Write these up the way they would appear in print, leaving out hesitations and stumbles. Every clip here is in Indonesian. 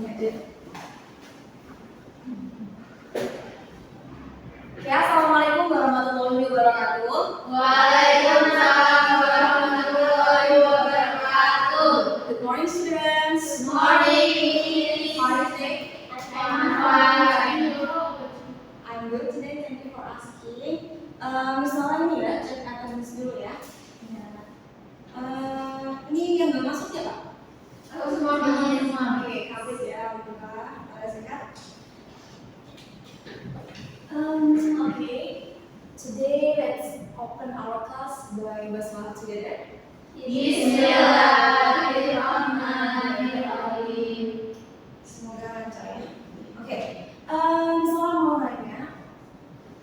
Ini aja. Ya, assalamualaikum warahmatullahi wabarakatuh. Waalaikumsalam warahmatullahi wabarakatuh. Good morning, students. Good morning. How are you today? I'm fine. I'm good today. Thank you for asking. Miss Nora ini ya, cek attendance dulu ya. Ini yang nggak masuk ya, Pak? Aku semua masuk. Oke, habis ya, Alhamdulillah. Ada sehat. Okay. Today let's open our class by basmalah together. Bismillahirrahmanirrahim. Semoga lancar ya. Oke. Misalnya mau nanya,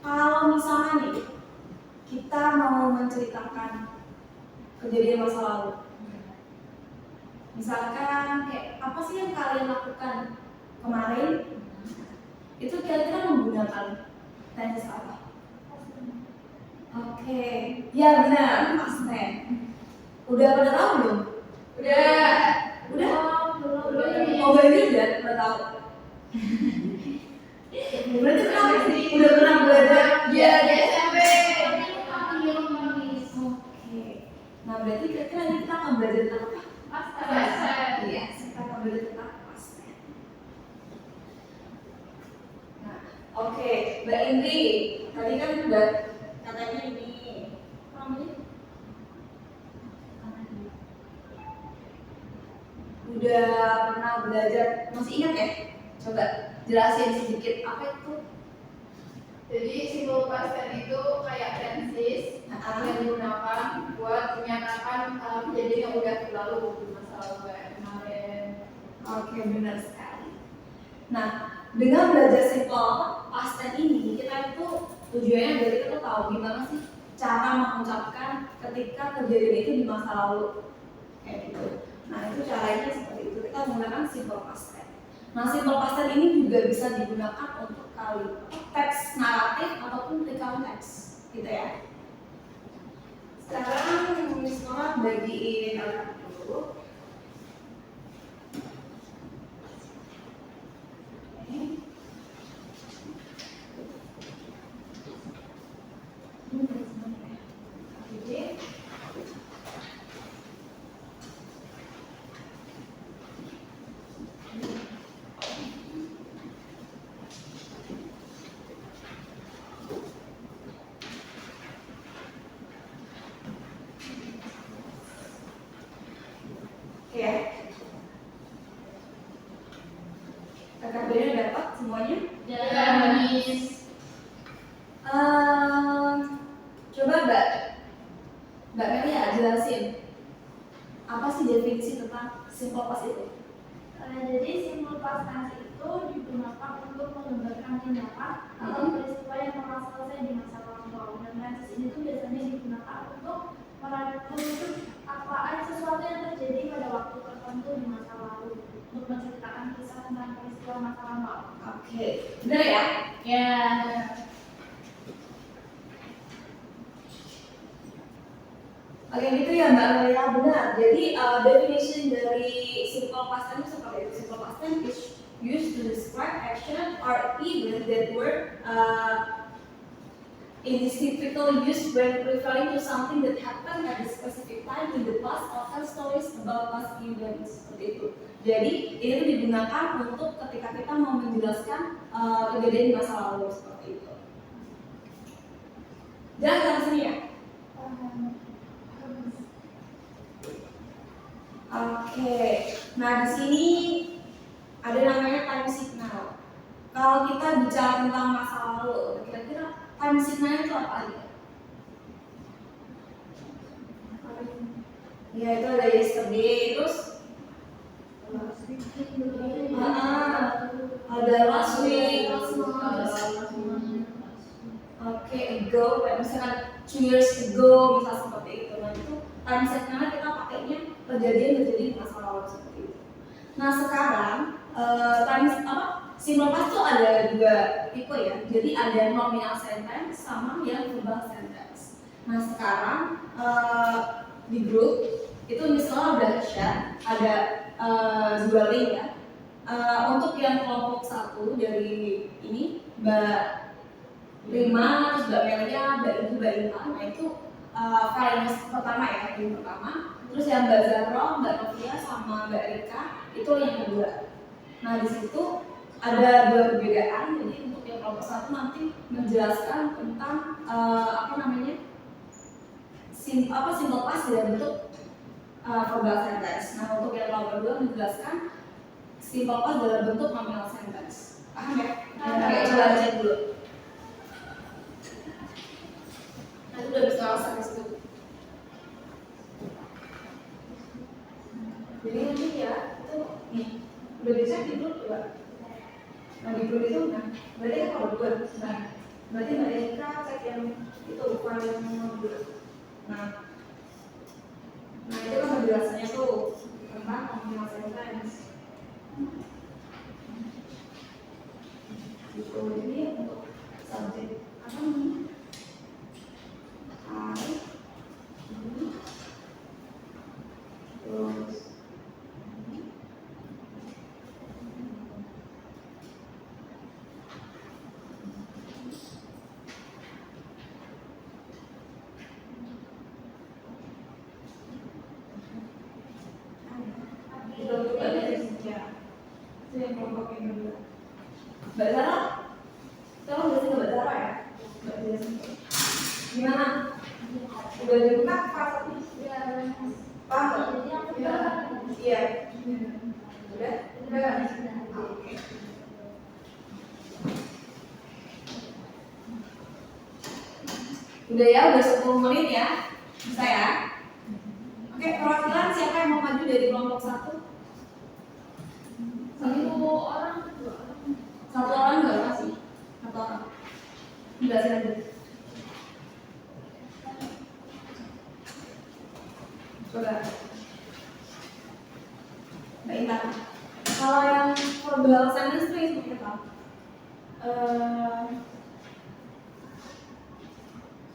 kalau misalnya nih kita mau menceritakan kejadian masa lalu, misalkan kayak apa sih yang kalian lakukan kemarin, itu kira-kira menggunakan tense apa? Oke, ya benar, past tense. Udah pada tahu belum? Udah. Udah? Belum. Oh, berarti udah tahu. Berarti kenapa sih? Udah pernah belajar? Ya, di SMP. Oke. Nah, berarti kira-kira ini kita akan belajar tentang apa? Past. Iya, kita akan belajar tentang past tense. Nah, oke, Mbak Indri, tadi kan udah katanya ini apa namanya? Udah pernah belajar, masih ingat ya? Coba jelasin sedikit apa itu? Jadi simple past tense itu kayak tenses yang digunakan buat menyatakan kejadian yang udah berlalu di masa lalu kayak kemarin. Oke, benar sekali. Nah, dengan belajar simple past tense ini, kita itu tujuannya dari kita tuh tahu gimana sih cara mengucapkan ketika kejadian itu di masa lalu kayak gitu. Nah, itu caranya seperti itu. Kita menggunakan simple past tense. Nah, simple past tense ini juga bisa digunakan untuk teks naratif ataupun recount teks, gitu ya. Sekarang Miss Nora bagiin kalian dulu. Ya, KKB-nya dapat semuanya? Ya, Miss. Coba Mbak Melia jelasin apa sih definisi tentang simple past itu? Jadi simple past tense itu digunakan untuk menggambarkan tindakan atau peristiwa yang telah selesai di masa lampau. Dan tenses ini tuh biasanya digunakan untuk merujuk sesuatu yang terjadi pada waktu tertentu di masa lalu untuk menceritakan kisah tentang peristiwa masa lampau. Oke, benar ya? Ya. Oke, gitu ya Mbak Melia, benar. Jadi definition dari simple past tense seperti itu. Simple past tense is used to describe action or event that were in this typical use when referring to something that happened at a specific time in the past or tell stories about past events, seperti itu. Jadi ini tuh digunakan untuk ketika kita mau menjelaskan kejadian di masa lalu seperti itu. Jangan ke sini ya. Oke, nah di sini ada namanya time signal. Kalau kita bicara tentang masa lalu, kira-kira time signal itu apa aja? Ya, itu ada yesterday, terus ada last week, oke, ago, misalkan 2 years ago, misal seperti itu. Nah itu time signal kita pakainya kejadian di masa lalu seperti itu. Nah sekarang simple past itu ada dua tipe ya. Jadi ada nominal sentence sama yang verbal sentence. Nah sekarang di grup itu misalnya udah share ada dua link ya. untuk yang kelompok 1 dari ini Mbak Rima, terus Mbak Melia, Mbak Ibu, Mbak Intan, nah itu finalist pertama ya, yang pertama. Terus yang Mbak Zahra, Mbak Novia, sama Mbak Rika itu yang kedua. Nah di situ ada 2 perbedaan. Jadi untuk yang kelompok 1 nanti menjelaskan tentang simple past dalam bentuk verbal sentence. Nah untuk yang kelompok 2 menjelaskan simple past dalam bentuk nominal sentence. Paham ya? Oke, coba cek dulu. Nah itu udah bisa langsung di situ. Jadi nanti ya itu nih udah bisa di grup coba. Nah di grup itu nah berarti kan kalau 2. Nah berarti Mbak Erika cek yang itu file yang nomor 2. Nah itu kan penjelasannya tuh tentang nominal sentence. Gitu. Jadi untuk subjek apa namanya? Terus itu yang kelompok yang kedua. Mbak Zara, tolong jelasin ke Mbak Zara ya. Mbak jelasin. Gimana? Udah dibuka pasnya? Paham? Iya. Udah? Udah. Oke. Udah ya, udah 10 menit ya. Bisa ya? Oke, perwakilan siapa yang mau maju dari kelompok 1? 1 orang, 1 orang enggak masih? 1 orang. Jelasin aja. Coba. Mbak Intan. Kalau yang verbal sentence itu seperti apa?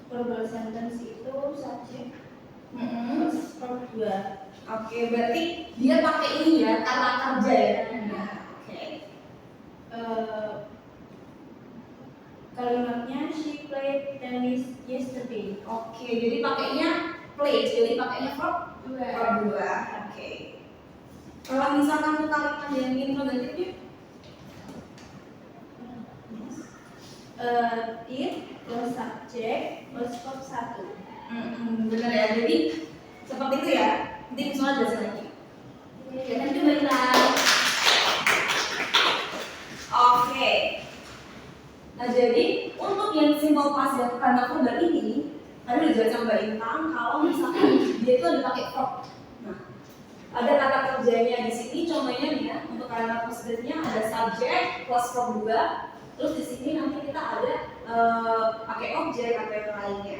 Verbal sentence itu subjek Terus verb 2. Oke, berarti dia pakai ini ya, kata kerja ya. Nah, oke. Kalimatnya she played tennis yesterday. Oke, jadi pakainya play, jadi pakainya verb 2. Oke. Kalau misalkan tuh kalimat yang interrogatifnya It plus subjek plus verb 1. bener ya, jadi seperti itu ya. Nanti misalnya jelasin lagi. Ya, nanti Mbak. Oke. Nah jadi untuk yang simple past dan karena verbal ini tadi udah jelasin Mbak Intan kalau misalkan dia itu ada pakai verb. Nah ada kata kerjanya di sini contohnya nih ya untuk kalimat positifnya ada subjek plus verb 2. Terus di sini nanti kita ada pakai objek atau yang lainnya.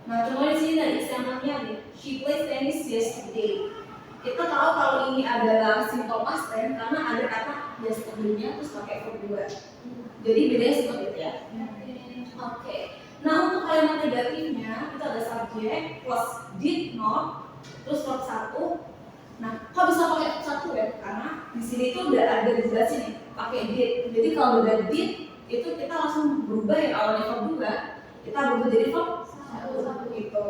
Nah, contohnya di sini dari example-nya nih, she plays tennis yesterday. Kita tahu kalau ini adalah simple past tense karena ada kata yesterday-nya terus pakai verb 2. Jadi bedanya seperti itu ya. Oke. Nah, untuk kalimat negatifnya kita ada subjek plus did not terus verb 1. Nah, kok bisa pakai verb 1 ya? Karena di sini tuh udah ada dijelasin nih, pakai did. Jadi kalau udah did itu kita langsung berubah yang awalnya verb 2 kita berubah jadi verb 1 gitu.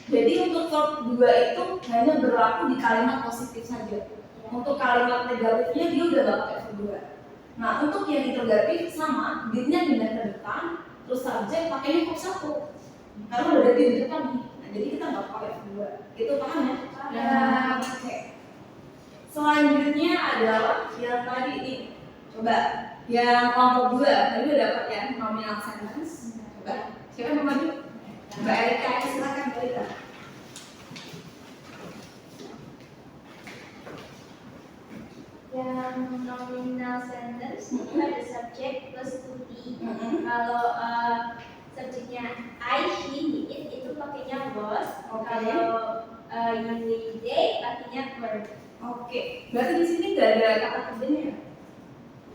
Jadi untuk verb 2 itu hanya berlaku di kalimat positif saja. Untuk kalimat negatifnya dia udah gak pakai verb 2. Nah untuk yang interrogatif sama, did-nya pindah ke depan, terus subjek pakainya verb 1 karena udah ada di depan nih. Nah jadi kita gak pakai verb 2. Itu paham ya? Nah, oke. Selanjutnya adalah yang tadi nih. Coba yang kelompok 2 tadi udah dapat ya nominal sentence. Coba siapa yang mau maju? Mbak Erika, silakan Mbak Erika. Yang nominal sentence itu ada subjek plus to be. Kalau subjeknya I, she, he, it itu pakainya was. Kalau you, they pakainya were. Oke, berarti di sini nggak ada kata kerjanya ya?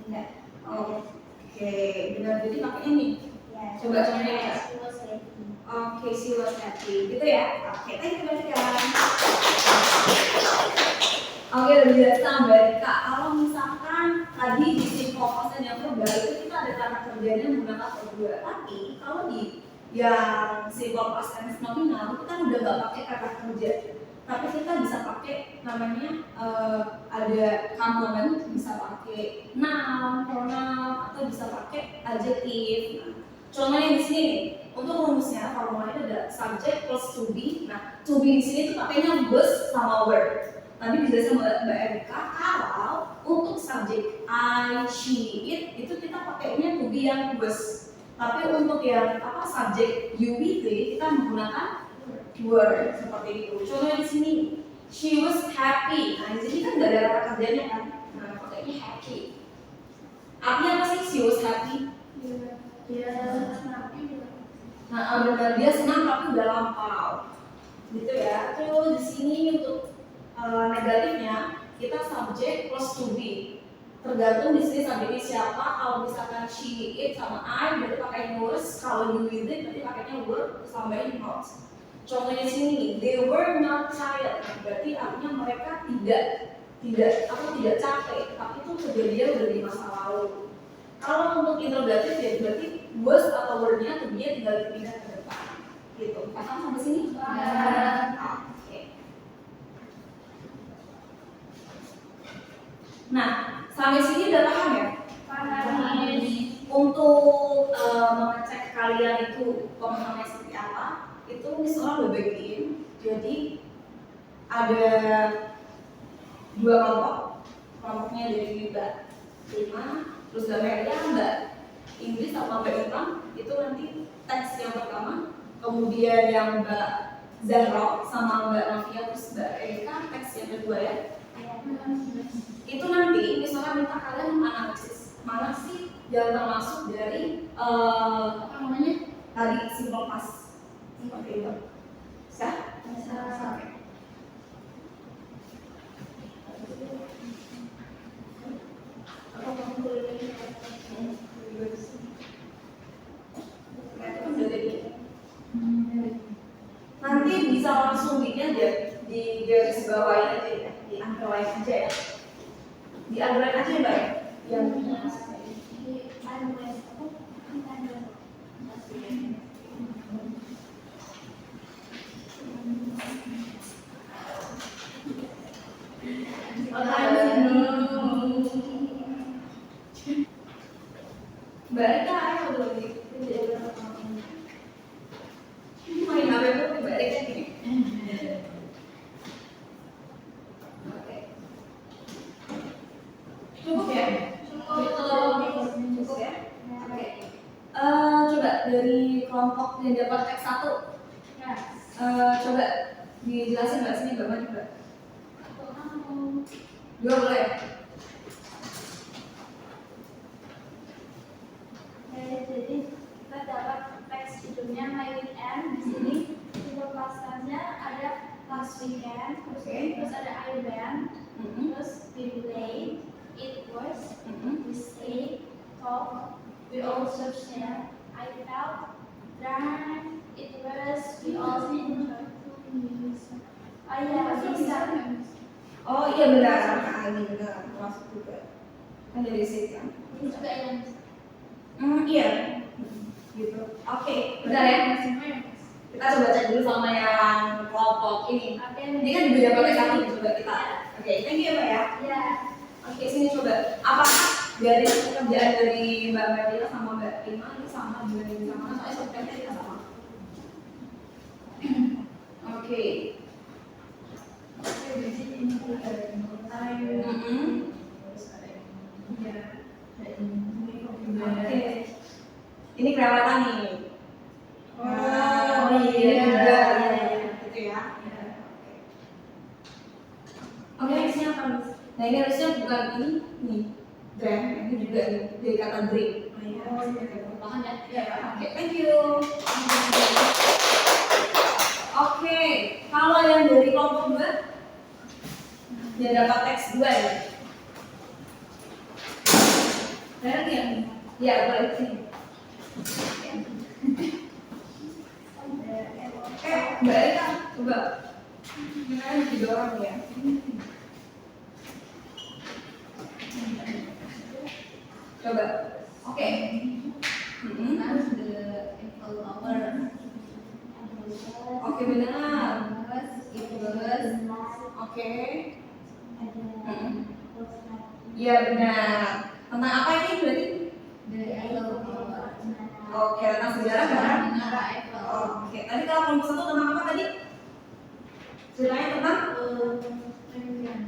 Enggak. Oke, benar. Jadi pakainya nih. Ya, Coba contohnya ya. she was ready. Oke, she was happy. Gitu ya? Oke, thank you banyak ya. Oke, udah biasa Mbak Rika. Kalau misalkan kan tadi di simple past dan yang verbal itu kita ada kata kerjanya menggunakan verb 2. Tapi kalau di yang simple past tense nominal itu kan udah nggak pakai kata kerja, tapi kita bisa pakai namanya ada complement, bisa pakai noun, pronoun, atau bisa pakai adjective. Nah, contohnya di sini nih, untuk rumusnya formulanya ada subject plus to be. Nah, to be di sini tuh pakainya was sama were. Tadi dijelasin Mbak Erika, kalau untuk subjek I, she, it itu kita pakainya to be yang was. Tapi untuk yang subjek you, we, they kita menggunakan were seperti itu. Contohnya di sini, she was happy. Nah di sini kan nggak ada kata kerjanya kan, nah pakainya happy. Artinya apa sih she was happy? Nah benar, dia senang tapi udah lampau, gitu ya. Terus di sini untuk negatifnya kita subjek plus to be, tergantung di sini subjeknya siapa. Kalau misalkan she, it sama I berarti pakainya was, kalau you, with it berarti pakainya were terus tambahin not. Contohnya sini, they were not tired, berarti artinya mereka tidak capek, tapi itu kejadian udah di masa lalu. Kalau untuk interrogatif ya berarti was atau were-nya tuh-nya tinggal dipindah ke depan, gitu. Paham sampai sini? Oke. Nah, sampai sini udah paham ya? Paham. Untuk mengecek kalian itu pemahamannya seperti apa, itu misalnya udah bagiin. Jadi ada 2 kelompok. Kelompoknya dari Mbak Rima, terus Mbak Melia, Mbak Inggris sama Mbak Irfan. Itu nanti teks yang pertama. Kemudian yang Mbak Zahra sama Mbak Novia terus Mbak Erika teks yang kedua ya. Itu nanti misalnya minta kalian menganalisis mana sih yang termasuk dari apa namanya tadi simple past seperti itu. Bisa? Bisa. Nanti bisa langsung bikin aja di garis bawahin aja ya, di underline aja ya. Di underline aja ya Mbak ya? Yang Mbak Rika ayo dulu nih. Main HP tuh Mbak Rika gini. Oke. Cukup ya? Cukup ya? Oke. Coba dari kelompok yang dapat teks 1. Coba dijelasin Mbak sini Mbak Mani Mbak. 2 boleh? Jadi kita dapat teks judulnya My Weekend. Di sini simple past tense-nya ada last weekend, terus ada I went, terus we played, it was, we stayed, talked, we also shared, I felt, drank, it was, we also enjoyed. Oh iya, bisa. Oh iya benar, nah ini benar masuk juga. Kan dari situ kan. Ini juga yang Iya. Gitu. Oke, benar ya. Kita coba cek dulu sama yang kelompok ini. Ini kan juga dapat satu coba kita. Oke, thank you Mbak ya. Iya. Oke, sini coba. Apakah dari pekerjaan dari Mbak Maria sama Mbak Rima ini sama juga ini sama? Soalnya subjeknya kita sama. Oke. Oke. Ini kelewatan nih. Oh iya juga, gitu ya. Oke, nextnya apa Miss? Nah ini harusnya bukan ini nih, drink. Ini juga nih dari kata drink. Oh iya, paham ya? Oke, thank you. Oke, kalau yang dari kelompok 2 dia dapat teks 2 ya. Benar ya? Ya, boleh sini. Mbak Eka, coba. Ini kan didorong ya. Coba. Oke. Terus the Eiffel Tower. Oke, benar. Terus Oke. Iya benar. Tentang apa ini berarti? the Eiffel Tower. Oke, tentang sejarah benar. Menara Eiffel. Oke, tadi kalau kelompok satu tentang apa tadi? Ceritanya tentang?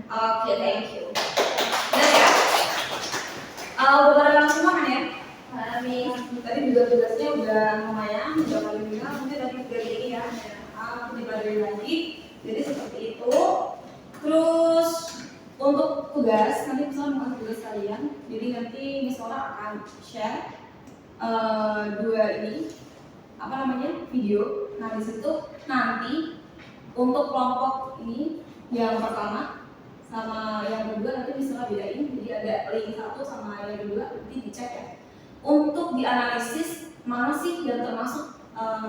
Oke, thank you. Benar ya? Udah pada langsung semua kan ya? Tadi juga tugasnya udah lumayan, udah paling benar. Mungkin tadi dari ini ya, aku dipelajari lagi. Jadi seperti itu. Terus untuk tugas, nanti misalnya bukan tugas kalian. Jadi nanti Miss Lola akan share dua ini, apa namanya, video. Nah di situ nanti untuk kelompok ini yang pertama sama yang kedua nanti misalnya bedain. Jadi ada link satu sama yang kedua, nanti dicek ya. Untuk dianalisis mana sih yang termasuk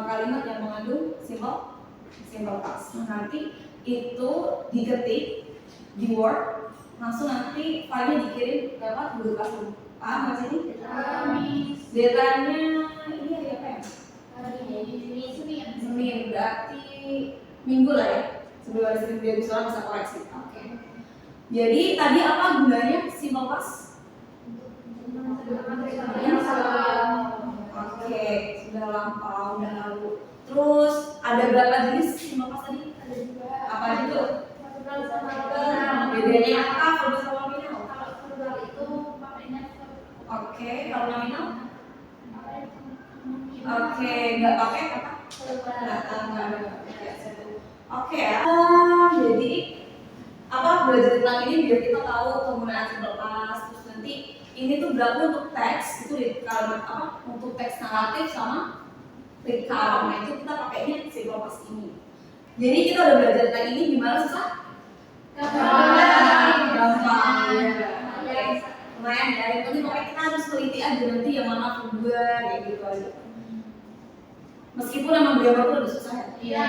kalimat yang mengandung simple past. Nanti itu diketik di Word, langsung nanti filenya dikirim lewat Google Classroom. Paham nggak sih ini? Deadline-nya ini hari apa ya? Senin, berarti Minggu lah ya. Sebelum hari Senin biar bisa koreksi. Oke. Jadi tadi apa gunanya simple past? Oke, sudah lampau, udah lalu. Terus ada berapa jenis simple past tadi? Apa aja tuh? Bedanya apa verbal sama nominal? Oke, kalau nominal? Oke, nggak pakai kata? Oke ya. Jadi apa belajar tentang ini biar kita tahu penggunaan simple past. Terus nanti ini tuh berlaku untuk teks itu di kalimat apa? Untuk teks naratif sama recount. Nah itu kita pakainya simple past ini. Jadi kita udah belajar tentang ini gimana susah? Gampang. Lumayan ya. Yang penting pokoknya kita harus teliti aja nanti yang mana kedua kayak gitu aja. Meskipun emang grammar tuh lebih susah ya. Iya.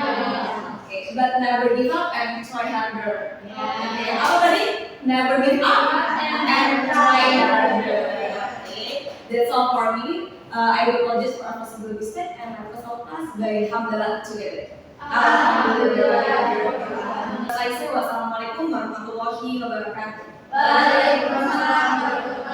Okay, but never give up and try harder. Okay, apa tadi? Never give up and try harder. Okay, that's all for me. I will apologize for a possible mistake and I will stop us by Alhamdulillah together. Alhamdulillah. Wassalamualaikum warahmatullahi wabarakatuh. Waalaikumsalam warahmatullahi wabarakatuh.